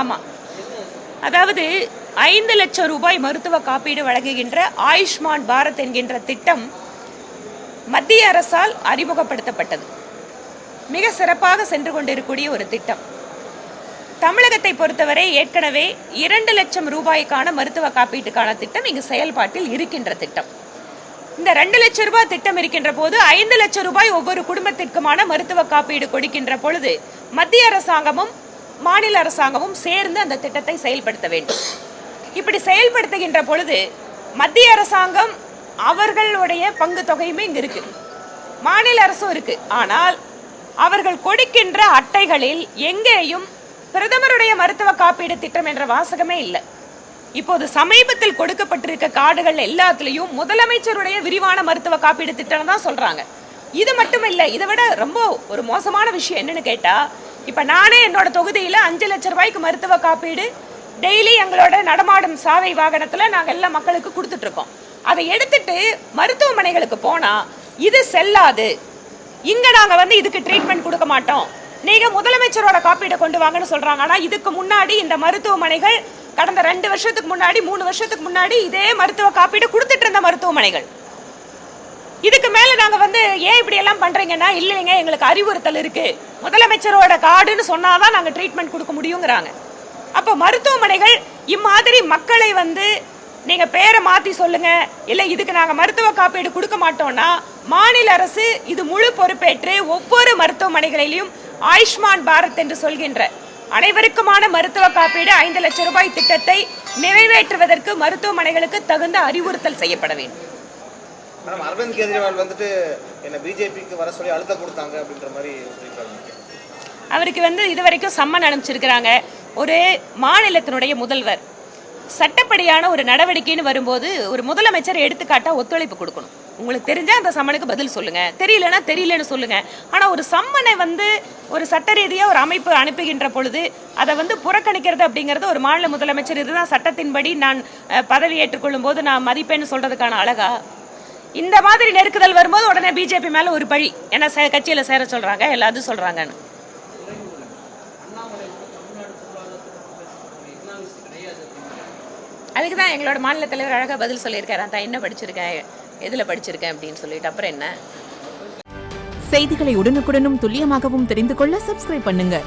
ஆமாம், அதாவது 5 லட்சம் ரூபாய் மருத்துவ காப்பீடு வழங்குகின்ற ஆயுஷ்மான் பாரத் என்கின்ற திட்டம் மத்திய அரசால் அறிமுகப்படுத்தப்பட்டது. மிக சிறப்பாக சென்று கொண்டிருக்கக்கூடிய ஒரு திட்டம். தமிழகத்தை பொறுத்தவரை ஏற்கனவே 2 லட்சம் ரூபாய்க்கான மருத்துவ காப்பீட்டுக்கான திட்டம் இங்கு செயல்பாட்டில் இருக்கின்ற திட்டம். இந்த 2 லட்சம் ரூபாய் திட்டம் இருக்கின்ற போது 5 லட்சம் ரூபாய் ஒவ்வொரு குடும்பத்திற்குமான மருத்துவ காப்பீடு கொடுக்கின்ற பொழுது மத்திய அரசாங்கமும் மாநில அரசாங்கமும் சேர்ந்து அந்த திட்டத்தை செயல்படுத்த வேண்டும். இப்படி செயல்படுத்துகின்ற பொழுது மத்திய அரசாங்கம் அவர்களுடைய பங்கு தொகையுமே இங்க இருக்கு, மாநில அரசும் இருக்கு. ஆனால் அவர்கள் கொடுக்கின்ற அட்டைகளில் எங்கேயும் பிரதமருடைய மருத்துவ காப்பீடு திட்டம் என்ற வாசகமே இல்லை. இப்போது சமீபத்தில் கொடுக்கப்பட்டிருக்க கார்டுகள் எல்லாத்துலயும் முதலமைச்சருடைய விரிவான மருத்துவ காப்பீடு திட்டம் தான் சொல்றாங்க. இது மட்டும் இல்லை, இதை விட ரொம்ப ஒரு மோசமான விஷயம் என்னன்னு கேட்டா, இப்ப நானே என்னோட தொகுதியில 5 லட்சம் ரூபாய்க்கு மருத்துவ காப்பீடு டெய்லி எங்களோட நடமாடும் சாவை வாகனத்துல நாங்க எல்லா மக்களுக்கு கொடுத்துட்டு இருக்கோம். அதை எடுத்துட்டு மருத்துவமனைகளுக்கு போனா இது செல்லாது, இங்க நாங்க இதுக்கு ட்ரீட்மெண்ட் கொடுக்க மாட்டோம், நீங்க முதலமைச்சரோட காப்பீடை கொண்டு வாங்கன்னு சொல்றாங்க. ஆனா இதுக்கு முன்னாடி இந்த மருத்துவமனைகள் கடந்த 2 வருஷத்துக்கு முன்னாடி 3 வருஷத்துக்கு முன்னாடி இதே மருத்துவ காப்பீடு கொடுத்துட்டு இருந்த மருத்துவமனைகள். இதுக்கு மேல நாங்க ஏன் இப்படி எல்லாம் பண்றீங்கன்னா, இல்லைங்க எங்களுக்கு அறிவுறுத்தல் இருக்கு, முதலமைச்சரோட கார்டுன்னு சொன்னாதான் நாங்க ட்ரீட்மெண்ட் கொடுக்க முடியுங்கிறாங்க. அப்ப மருத்துவமனைகள் இம்மாதிரி மக்களை நீங்க பேரை மாத்தி சொல்லுங்க, இல்ல இதுக்கு நாங்க மருத்துவ காப்பீடு கொடுக்க மாட்டோம்னா மாநில அரசு இது முழு பொறுப்பேற்று ஒவ்வொரு மருத்துவமனைகளிலும் ஆயுஷ்மான் பாரத் என்று சொல்கின்ற அனைவருக்குமான மருத்துவ காப்பீடு 5 லட்சம் ரூபாய் திட்டத்தை நிறைவேற்றுவதற்கு மருத்துவமனைகளுக்கு தகுந்த அறிவுறுத்தல் செய்யப்பட வேண்டும். அரவிந்த் கெஜ்ரிவால் என்ன பிஜேபிக்கு வர சொல்லி அழுத்தம் கொடுத்தாங்க அப்படின்ற மாதிரி அவருக்கு இதுவரைக்கும் சம்மன் அனுப்பிச்சிருக்கிறாங்க. ஒரு மாநிலத்தினுடைய முதல்வர் சட்டப்படியான ஒரு நடவடிக்கைன்னு வரும்போது ஒரு முதலமைச்சர் எடுத்துக்காட்டா ஒத்துழைப்பு கொடுக்கணும். உங்களுக்கு தெரிஞ்சா அந்த சம்மனுக்கு பதில் சொல்லுங்க, தெரியலன்னா தெரியலன்னு சொல்லுங்க. ஆனா ஒரு சம்மனை ஒரு சட்ட ரீதியா ஒரு அமைப்பு அனுப்புகின்ற பொழுது அதை புறக்கணிக்கிறது அப்படிங்கிறது ஒரு மாநில முதலமைச்சர் இதுதான் சட்டத்தின்படி நான் பதவி ஏற்றுக்கொள்ளும் போது நான் மதிப்பேன்னு சொல்றதுக்கான அழகா? இந்த மாதிரி நெருக்குதல் வரும்போது உடனே பிஜேபி மேல ஒரு பழி, என்ன கட்சியில சேர சொல்றாங்க எல்லாரும் சொல்றாங்கன்னு. அதுக்குதான் எங்களோட மாநில தலைவர் அழகா பதில் சொல்லியிருக்காரு, தான் என்ன படிச்சிருக்கேன் எதுல படிச்சிருக்கேன் அப்படின்னு சொல்லிட்டு. அப்புறம் என்ன? செய்திகளை உடனுக்குடனும் துல்லியமாகவும் தெரிந்து கொள்ள சப்ஸ்கிரைப் பண்ணுங்க.